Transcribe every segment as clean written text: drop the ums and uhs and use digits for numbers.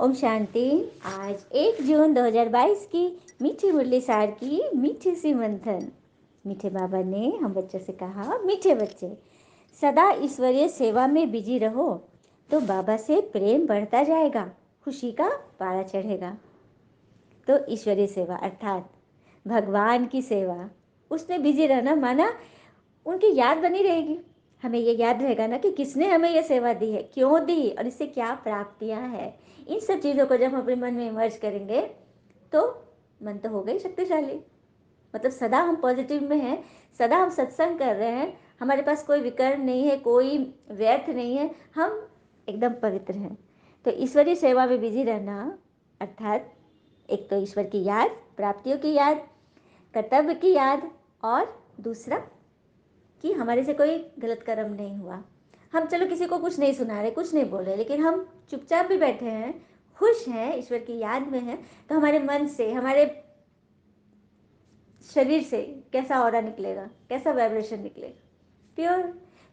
ओम शांति। आज 1 जून 2022 की मीठी मुरली सार की मीठी सी मंथन। मीठे बाबा ने हम बच्चों से कहा, मीठे बच्चे सदा ईश्वरीय सेवा में बिजी रहो तो बाबा से प्रेम बढ़ता जाएगा, खुशी का पारा चढ़ेगा। तो ईश्वरीय सेवा अर्थात भगवान की सेवा, उसमें बिजी रहना माना उनकी याद बनी रहेगी। हमें ये याद रहेगा ना कि किसने हमें ये सेवा दी है, क्यों दी और इससे क्या प्राप्तियां हैं। इन सब चीज़ों को जब हम अपने मन में इमर्ज करेंगे तो मन तो हो गई शक्तिशाली। मतलब सदा हम पॉजिटिव में हैं, सदा हम सत्संग कर रहे हैं, हमारे पास कोई विकर्म नहीं है, कोई व्यर्थ नहीं है, हम एकदम पवित्र हैं। तो ईश्वरीय सेवा में बिजी रहना अर्थात एक तो ईश्वर की याद, प्राप्तियों की याद, कर्तव्य की याद, और दूसरा कि हमारे से कोई गलत कर्म नहीं हुआ। हम चलो किसी को कुछ नहीं सुना रहे, कुछ नहीं बोल रहे, लेकिन हम चुपचाप भी बैठे हैं, खुश हैं, ईश्वर की याद में हैं, तो हमारे मन से, हमारे शरीर से कैसा ऑरा निकलेगा, कैसा वाइब्रेशन निकलेगा, प्योर।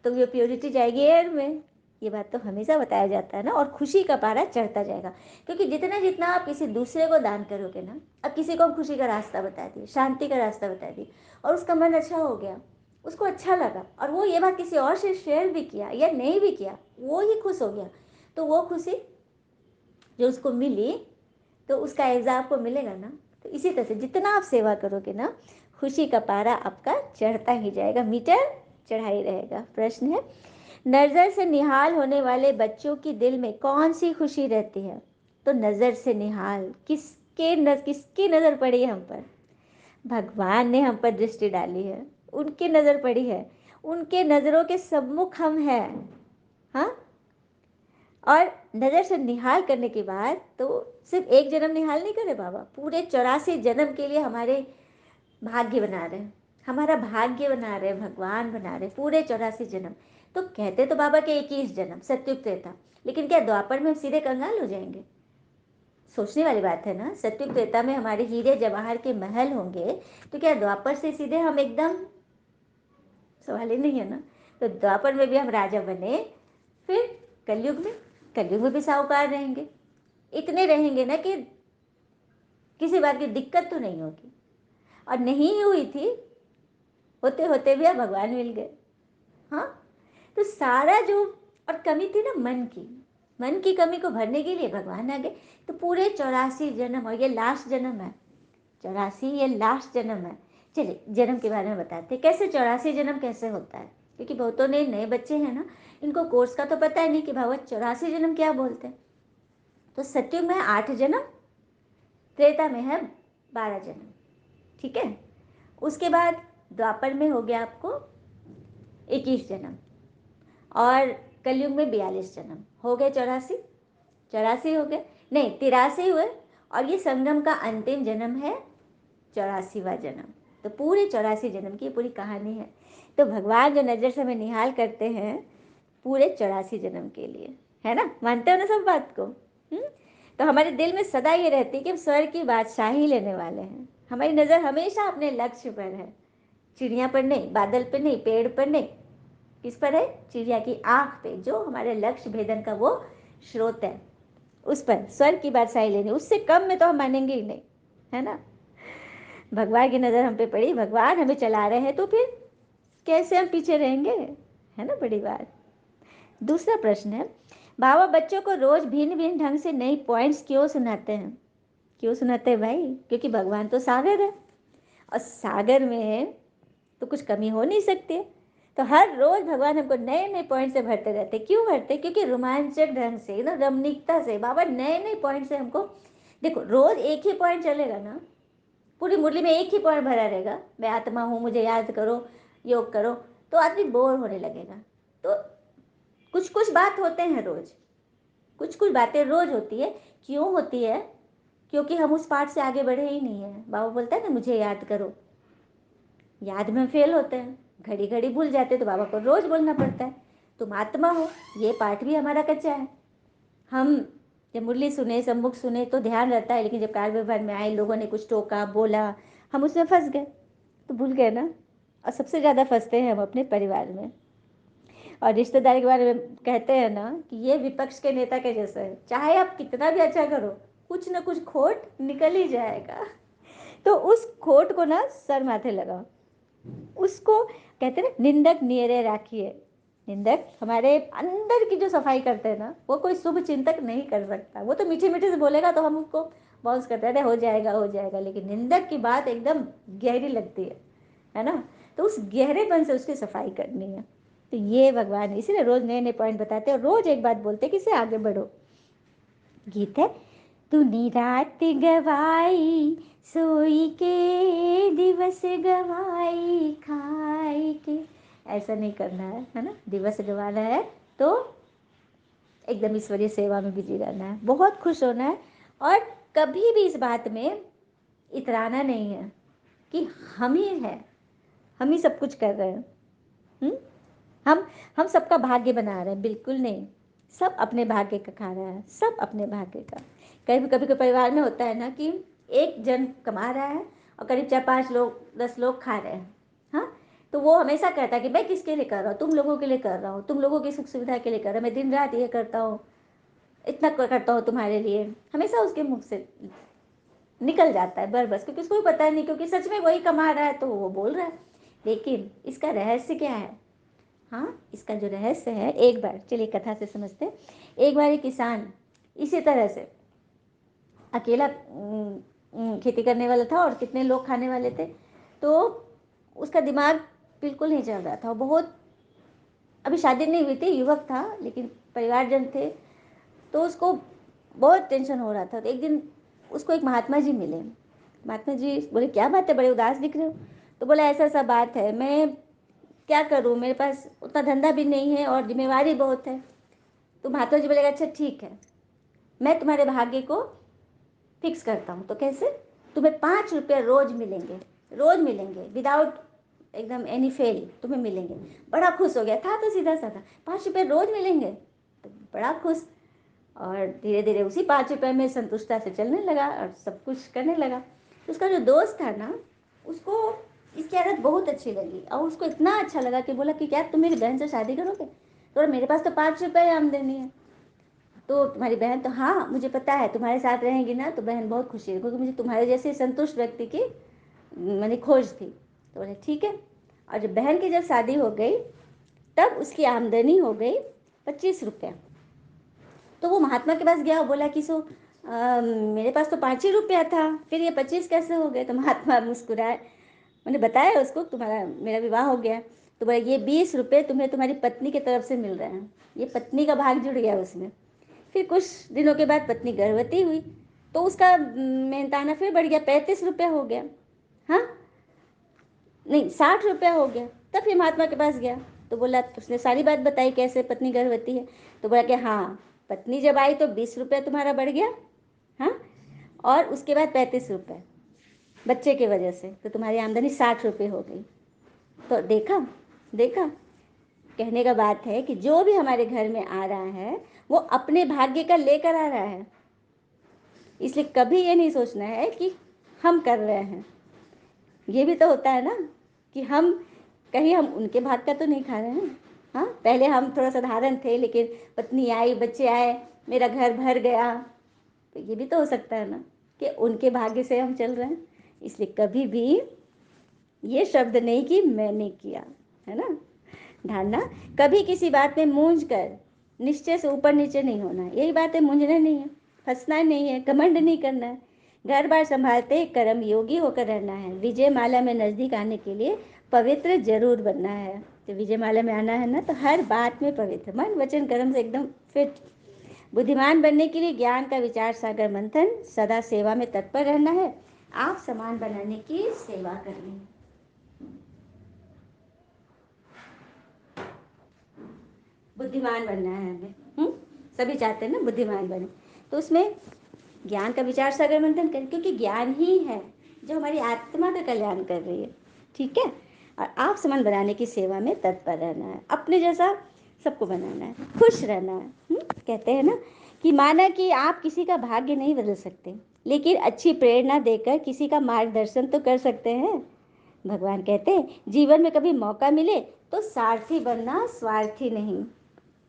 तो ये प्योरिटी जाएगी एयर में। ये बात तो हमेशा बताया जाता है ना। और खुशी का पारा चढ़ता जाएगा, क्योंकि जितना जितना आप किसी दूसरे को दान करोगे ना, अब किसी को हम खुशी का रास्ता बता दिए, शांति का रास्ता बता दिए, और उसका मन अच्छा हो गया, उसको अच्छा लगा, और वो ये बात किसी और से शेयर भी किया या नहीं भी किया, वो ही खुश हो गया, तो वो खुशी जो उसको मिली तो उसका एवजा आपको मिलेगा ना। तो इसी तरह से जितना आप सेवा करोगे ना, खुशी का पारा आपका चढ़ता ही जाएगा, मीटर चढ़ा ही रहेगा। प्रश्न है, नज़र से निहाल होने वाले बच्चों की दिल में कौन सी खुशी रहती है? तो नज़र से निहाल, किसकी नज़र पड़ी है हम पर? भगवान ने हम पर दृष्टि डाली है, उनकी नज़र पड़ी है, उनके नज़रों के सम्मुख हम हैं। हाँ, और नज़र से निहाल करने के बाद तो सिर्फ एक जन्म निहाल नहीं करे बाबा, पूरे 84 जन्म के लिए हमारे भाग्य बना रहे हैं, हमारा भाग्य बना रहे, भगवान बना रहे पूरे 84 जन्म। तो कहते तो बाबा के 21 जन्म सत्युग त्रेता, लेकिन क्या द्वापर में हम सीधे कंगाल हो जाएंगे? सोचने वाली बात है ना। सत्युग त्रेता में हमारे हीरे जवाहर के महल होंगे, तो क्या द्वापर से सीधे हम एकदम, सवाल ही नहीं है ना। तो द्वापर में भी हम राजा बने, फिर कलयुग में भी साहूकार रहेंगे, इतने रहेंगे ना कि किसी बात की दिक्कत तो नहीं होगी। और नहीं हुई थी, होते होते भी अब भगवान मिल गए। हाँ, तो सारा जो और कमी थी ना मन की कमी को भरने के लिए भगवान आ गए। तो पूरे 84 जन्म, और ये लास्ट जन्म है, 84 ये लास्ट जन्म है। चलिए जन्म के बारे में बताते, कैसे 84 जन्म कैसे होता है, क्योंकि बहुतों ने नए बच्चे हैं ना, इनको कोर्स का तो पता ही नहीं कि भाव 84 जन्म क्या बोलते हैं। तो सत्युग में 8 जन्म, त्रेता में है 12 जन्म, ठीक है। उसके बाद द्वापर में हो गया आपको 21 जन्म, और कलयुग में 42 जन्म, हो गए 84। 84 हो गए, नहीं 83 हुए, और ये संगम का अंतिम जन्म है 84वां जन्म। तो पूरे 84 जन्म की पूरी कहानी है। तो भगवान जो नज़र से हमें निहाल करते हैं पूरे 84 जन्म के लिए, है ना। मानते हो ना सब बात को? तो हमारे दिल में सदा ये रहती है कि हम स्वर्ग की बादशाही लेने वाले हैं। हमारी नज़र हमेशा अपने लक्ष्य पर है, चिड़िया पर नहीं, बादल पर नहीं, पेड़ पर नहीं, किस पर है? चिड़िया की आंख पे, जो हमारे लक्ष्य भेदन का वो स्रोत है, उस पर स्वर्ग की बादशाही लेनी। उससे कम में तो हम मानेंगे ही नहीं, है ना। भगवान की नज़र हम पे पड़ी, भगवान हमें चला रहे हैं, तो फिर कैसे हम पीछे रहेंगे, है ना, बड़ी बात। दूसरा प्रश्न है, बाबा बच्चों को रोज भिन्न भिन्न ढंग से नई पॉइंट्स क्यों सुनाते हैं? क्यों सुनाते हैं भाई? क्योंकि भगवान तो सागर है, और सागर में तो कुछ कमी हो नहीं सकती। तो हर रोज भगवान हमको नए नए पॉइंट से भरते रहते। क्यों भरते? क्योंकि रोमांचक ढंग से ना, रमणीकता से बाबा नए नए पॉइंट से हमको, देखो रोज एक ही पॉइंट चलेगा ना, पूरी मुरली में एक ही पॉइंट भरा रहेगा, मैं आत्मा हूँ, मुझे याद करो, योग करो, तो आदमी बोर होने लगेगा। तो कुछ कुछ बात होते हैं रोज, कुछ कुछ बातें रोज होती है। क्यों होती है? क्योंकि हम उस पार्ट से आगे बढ़े ही नहीं है। बाबा बोलता है ना, मुझे याद करो, याद में फेल होते हैं, घड़ी घड़ी भूल जाते हैं, तो बाबा को रोज बोलना पड़ता है, तुम आत्मा हो, ये पार्ट भी हमारा कच्चा है। हम जब मुरली सुने, सम्मुख सुने तो ध्यान रहता है, लेकिन जब कार व्यवहार में आए, लोगों ने कुछ टोका बोला, हम उसमें फंस गए, तो भूल गए ना। और सबसे ज़्यादा फंसते हैं हम अपने परिवार में। और रिश्तेदारी के बारे में कहते हैं ना कि ये विपक्ष के नेता के जैसा है, चाहे आप कितना भी अच्छा करो कुछ ना कुछ खोट निकल ही जाएगा। तो उस खोट को ना सर माथे लगाओ, उसको कहते हैं ना निंदक नियरे राखिए। निंदक हमारे अंदर की जो सफाई करते हैं ना, वो कोई शुभ चिंतक नहीं कर सकता। वो तो मीठे मीठे से बोलेगा तो हम उसको बाउंस करते हैं, हो जाएगा हो जाएगा, लेकिन निंदक की बात एकदम गहरी लगती है ना। तो उस गहरेपन से उसकी सफाई करनी है। तो ये भगवान इसीलिए रोज नए नए पॉइंट बताते हैं और रोज एक बात बोलते हैं कि इससे आगे बढ़ो। गीत है, तूने रात गवाई सोई के, दिवस गवाई खाई के। ऐसा नहीं करना है ना। दिवस गवाना है तो एकदम ईश्वरीय सेवा में बिजी रहना है, बहुत खुश होना है। और कभी भी इस बात में इतराना नहीं है कि हम ही हैं, हम ही सब कुछ कर रहे हैं। हुँ? हम सबका भाग्य बना रहे हैं, बिल्कुल नहीं। सब अपने भाग्य का खा रहा है, सब अपने भाग्य का। कभी कभी कोई परिवार में होता है ना कि एक जन कमा रहा है और करीब 4-5 लोग 10 लोग खा रहे हैं। हाँ, तो वो हमेशा कहता है कि मैं किसके लिए कर रहा हूँ, तुम लोगों के लिए कर रहा हूँ, तुम लोगों की सुख सुविधा के लिए कर रहा हूँ, मैं दिन रात ये करता हूँ, इतना करता हूँ तुम्हारे लिए। हमेशा उसके मुख से निकल जाता है बस, क्योंकि उसको भी पता नहीं, क्योंकि सच में वही कमा रहा है तो वो बोल रहा है। लेकिन इसका रहस्य क्या है? हाँ, इसका जो रहस्य है, एक बार चलिए कथा से समझते हैं। एक बार एक किसान इसी तरह से अकेला खेती करने वाला था और कितने लोग खाने वाले थे, तो उसका दिमाग बिल्कुल नहीं चल रहा था। बहुत, अभी शादी नहीं हुई थी, युवक था, लेकिन परिवारजन थे, तो उसको बहुत टेंशन हो रहा था। तो एक दिन उसको एक महात्मा जी मिले। महात्मा जी बोले, क्या बात है, बड़े उदास दिख रहे हो? तो बोला, ऐसा ऐसा बात है, मैं क्या करूँ, मेरे पास उतना धंधा भी नहीं है और जिम्मेवारी बहुत है। तो महात्मा जी बोलेगा, अच्छा ठीक है, मैं तुम्हारे भाग्य को फिक्स करता हूँ। तो कैसे? तुम्हें 5 रुपये रोज मिलेंगे, रोज मिलेंगे, विदाउट एकदम एनी फेल तुम्हें मिलेंगे। बड़ा खुश हो गया था, तो सीधा साधा 5 रुपये रोज मिलेंगे, तो बड़ा खुश। और धीरे धीरे उसी 5 रुपये में संतुष्टता से चलने लगा और सब कुछ करने लगा। तो उसका जो दोस्त था ना, उसको इसकी आदत बहुत अच्छी लगी और उसको इतना अच्छा लगा कि बोला कि क्या तुम मेरी बहन से शादी करोगे? तो मेरे पास तो 5 रुपये आमदनी है। तो तुम्हारी बहन, तो हाँ मुझे पता है, तुम्हारे साथ रहेंगी ना तो बहन बहुत खुशी है, क्योंकि मुझे तुम्हारे जैसे संतुष्ट व्यक्ति की मैंने खोज थी। तो बोले ठीक है। और जब बहन की जब शादी हो गई तब उसकी आमदनी हो गई 25 रुपया। तो वो महात्मा के पास गया और बोला कि मेरे पास तो 5 ही रुपया था, फिर ये 25 कैसे हो गए? तो महात्मा मुस्कुराए। मैंने बताया उसको तुम्हारा मेरा विवाह हो गया। तो बोला, ये 20 रुपये तुम्हें तुम्हारी पत्नी की तरफ से मिल रहे हैं, ये पत्नी का भाग जुड़ गया उसमें। फिर कुछ दिनों के बाद पत्नी गर्भवती हुई, तो उसका मेहनताना फिर बढ़ गया, 35 रुपया हो गया। हाँ, नहीं 60 रुपया हो गया। तब फिर महात्मा के पास गया, तो बोला, उसने सारी बात बताई कैसे पत्नी गर्भवती है। तो बोला कि हाँ, पत्नी जब आई तो 20 रुपया तुम्हारा बढ़ गया, हाँ, और उसके बाद 35 रुपये बच्चे की वजह से, तो तुम्हारी आमदनी 60 रुपये हो गई। तो देखा, देखा, कहने का बात है कि जो भी हमारे घर में आ रहा है वो अपने भाग्य का लेकर आ रहा है। इसलिए कभी ये नहीं सोचना है कि हम कर रहे हैं। ये भी तो होता है ना कि हम कहीं हम उनके भाग का तो नहीं खा रहे हैं। हाँ, पहले हम थोड़ा साधारण थे, लेकिन पत्नी आई, बच्चे आए, मेरा घर भर गया। तो ये भी तो हो सकता है ना कि उनके भाग्य से हम चल रहे हैं। इसलिए कभी भी ये शब्द नहीं कि मैंने किया, है ना। धारणा, कभी किसी बात में मूंझ कर निश्चय से ऊपर नीचे नहीं होना है। यही बात है, मूंझना नहीं है, फंसना नहीं है, घमंड नहीं करना है। घर बार संभालते कर्म योगी होकर रहना है। विजय माला में नजदीक आने के लिए पवित्र जरूर बनना है। तो विजय माला में आना है ना, तो हर बात में पवित्र, मन वचन कर्म से एकदम फिट। बुद्धिमान बनने के लिए ज्ञान का विचार सागर मंथन, सदा सेवा में तत्पर रहना है। आप समान बनाने की सेवा करनी है। बुद्धिमान बनना है हमें। सभी चाहते हैं ना बुद्धिमान बने। तो उसमें ज्ञान का विचार सागर मंथन करें, क्योंकि ज्ञान ही है जो हमारी आत्मा का कल्याण कर रही है। ठीक है। और आप समान बनाने की सेवा में तत्पर रहना है, अपने जैसा सबको बनाना है, खुश रहना है। कहते हैं ना कि माना कि आप किसी का भाग्य नहीं बदल सकते, लेकिन अच्छी प्रेरणा देकर किसी का मार्गदर्शन तो कर सकते हैं। भगवान कहते हैं, जीवन में कभी मौका मिले तो सारथी बनना, स्वार्थी नहीं।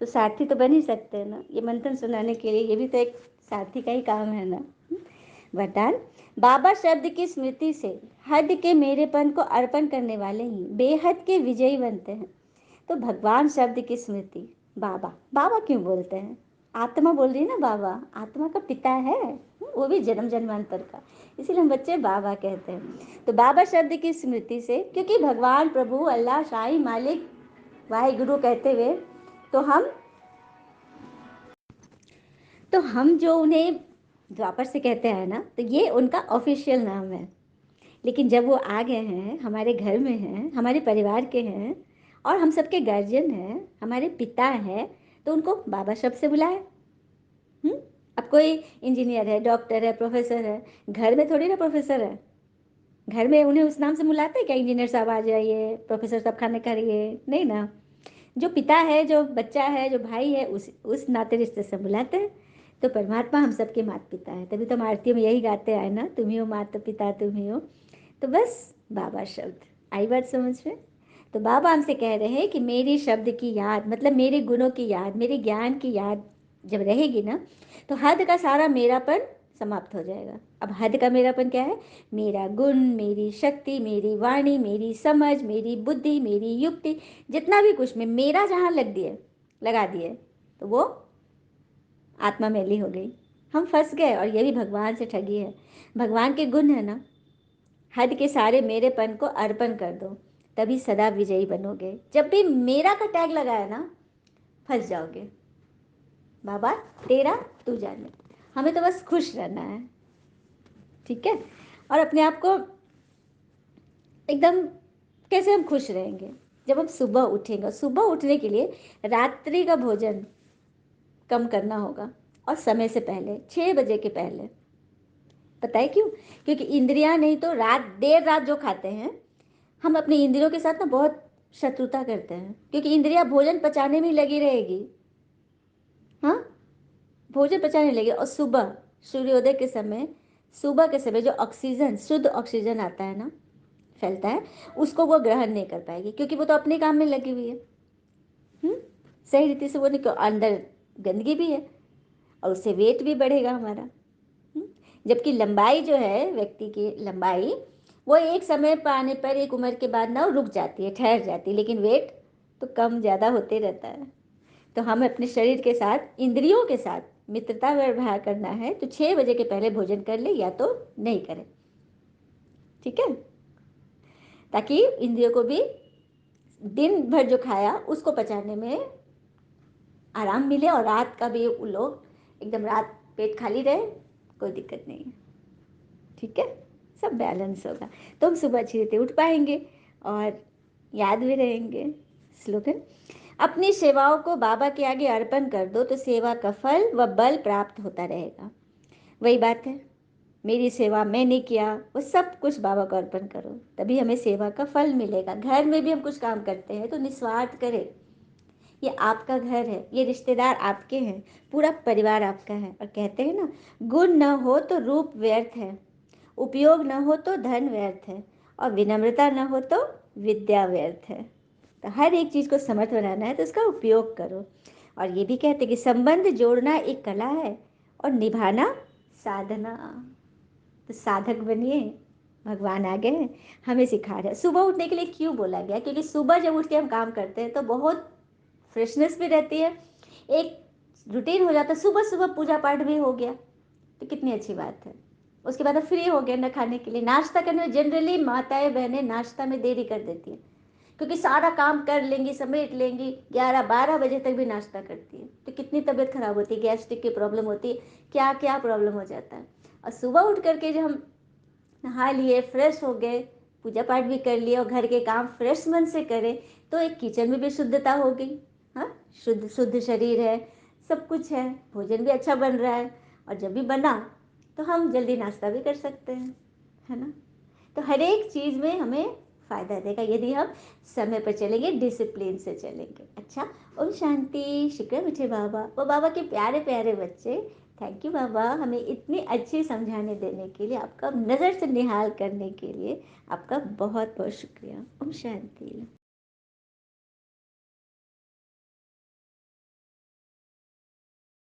तो सारथी तो बन ही सकते हैं ना, ये मंथन सुनाने के लिए, ये भी तो एक सारथी का ही काम है ना। वरदान, बाबा शब्द की स्मृति से हद के मेरेपन को अर्पण करने वाले ही बेहद के विजयी बनते हैं। तो भगवान शब्द की स्मृति, बाबा, बाबा क्यों बोलते हैं? आत्मा बोल रही है ना, बाबा आत्मा का पिता है, वो भी जन्म जन्मांतर का, इसीलिए हम बच्चे बाबा कहते हैं। तो बाबा शब्द की स्मृति से, क्योंकि भगवान, प्रभु, अल्लाह, शाही, मालिक, वाहिगुरु कहते हुए तो हम जो उन्हें द्वापर से कहते हैं ना, तो ये उनका ऑफिशियल नाम है। लेकिन जब वो आ गए हैं, हमारे घर में हैं, हमारे परिवार के हैं, और हम सबके गार्जियन हैं, हमारे पिता हैं, तो उनको बाबा शब्द से बुलाए। अब कोई इंजीनियर है, डॉक्टर है, प्रोफेसर है, घर में थोड़ी ना प्रोफेसर है। घर में उन्हें उस नाम से बुलाते हैं क्या? इंजीनियर साहब आ जाइए, प्रोफेसर साहब खाने खाइए, नहीं ना। जो पिता है, जो बच्चा है, जो भाई है, उस नाते रिश्ते से बुलाते हैं। तो परमात्मा हम सबके माता पिता है, तभी तो हम आरती में यही गाते आए ना, तुम ही हो माता पिता, तुम ही हो। तो बस बाबा शब्द आई बात समझ में। तो बाबा हमसे कह रहे हैं कि मेरी शब्द की याद, मतलब मेरे गुणों की याद, मेरे ज्ञान की याद जब रहेगी ना, तो हद का सारा मेरापन समाप्त हो जाएगा। अब हद का मेरापन क्या है? मेरा गुण, मेरी शक्ति, मेरी वाणी, मेरी समझ, मेरी बुद्धि, मेरी युक्ति, जितना भी कुछ में मेरा जहाँ लगा दिए, तो वो आत्मा मैली हो गई, हम फंस गए। और ये भी भगवान से ठगी है। भगवान के गुण है ना, हद के सारे मेरेपन को अर्पण कर दो, तभी सदा विजयी बनोगे। जब भी मेरा का टैग लगाया ना, फंस जाओगे। बाबा तेरा तू जाने, हमें तो बस खुश रहना है, ठीक है। और अपने आप को एकदम, कैसे हम खुश रहेंगे? जब हम सुबह उठेंगे। सुबह उठने के लिए रात्रि का भोजन कम करना होगा, और समय से पहले, 6 बजे के पहले। पता है क्यों? क्योंकि इंद्रियां नहीं तो देर रात जो खाते हैं, हम अपने इंद्रियों के साथ ना बहुत शत्रुता करते हैं, क्योंकि इंद्रियां भोजन पचाने में लगी रहेगी। हाँ, भोजन पचाने लगे। और सुबह सूर्योदय के समय, सुबह के समय जो ऑक्सीजन, शुद्ध ऑक्सीजन आता है ना, फैलता है, उसको वो ग्रहण नहीं कर पाएगी, क्योंकि वो तो अपने काम में लगी हुई है। सही रीति से वो नहीं, अंदर गंदगी भी है, और उससे वेट भी बढ़ेगा हमारा। जबकि लंबाई जो है, व्यक्ति की लंबाई, वो एक समय पाने पर, एक उम्र के बाद ना रुक जाती है, ठहर जाती है, लेकिन वेट तो कम ज़्यादा होते रहता है। तो हमें अपने शरीर के साथ, इंद्रियों के साथ मित्रता व्यवहार करना है, तो 6 बजे के पहले भोजन कर ले, या तो नहीं करें, ठीक है। ताकि इंद्रियों को भी दिन भर जो खाया उसको पचाने में आराम मिले, और रात का भी वो लोग एकदम रात पेट खाली रहे, कोई दिक्कत नहीं है, ठीक है। सब बैलेंस होगा, तो हम सुबह अच्छी रीति उठ पाएंगे, और याद भी रहेंगे। स्लोगन, अपनी सेवाओं को बाबा के आगे अर्पण कर दो, तो सेवा का फल व बल प्राप्त होता रहेगा। वही बात है, मेरी सेवा मैंने किया, वो सब कुछ बाबा को अर्पण करो, तभी हमें सेवा का फल मिलेगा। घर में भी हम कुछ काम करते हैं तो निस्वार्थ करें। ये आपका घर है, ये रिश्तेदार आपके हैं, पूरा परिवार आपका है। और कहते हैं ना, गुण न हो तो रूप व्यर्थ है, उपयोग न हो तो धन व्यर्थ है, और विनम्रता न हो तो विद्या व्यर्थ है। तो हर एक चीज़ को समर्थ बनाना है तो उसका उपयोग करो। और ये भी कहते हैं कि संबंध जोड़ना एक कला है, और निभाना साधना। तो साधक बनिए, भगवान आ गए हमें सिखा रहे हैं। सुबह उठने के लिए क्यों बोला गया? क्योंकि सुबह जब उठ के हम काम करते हैं तो बहुत फ्रेशनेस भी रहती है, एक रूटीन हो जाता है। सुबह सुबह पूजा पाठ भी हो गया, तो कितनी अच्छी बात है। उसके बाद फ्री हो गए ना खाने के लिए। नाश्ता करने में जनरली माताएं बहनें नाश्ता में देरी कर देती हैं, क्योंकि सारा काम कर लेंगी, समेट लेंगी, 11-12 बजे तक भी नाश्ता करती है, तो कितनी तबीयत खराब होती है, गैस्ट्रिक की प्रॉब्लम होती है, क्या क्या प्रॉब्लम हो जाता है। और सुबह उठ करके जब हम नहा लिए, फ्रेश हो गए, पूजा पाठ भी कर लिया, और घर के काम फ्रेश मन से करें, तो एक किचन में भी शुद्धता हो गई। हाँ, शुद्ध शुद्ध शरीर है, सब कुछ है, भोजन भी अच्छा बन रहा है, और जब भी बना तो हम जल्दी नाश्ता भी कर सकते हैं, है ना। तो हर एक चीज़ में हमें फ़ायदा देगा यदि हम समय पर चलेंगे, डिसिप्लिन से चलेंगे। अच्छा, ओम शांति। शुक्र मीठे बाबा, वो बाबा के प्यारे प्यारे बच्चे। थैंक यू बाबा, हमें इतनी अच्छी समझाने देने के लिए, आपका नज़र से निहाल करने के लिए आपका बहुत बहुत शुक्रिया। ओम शांति।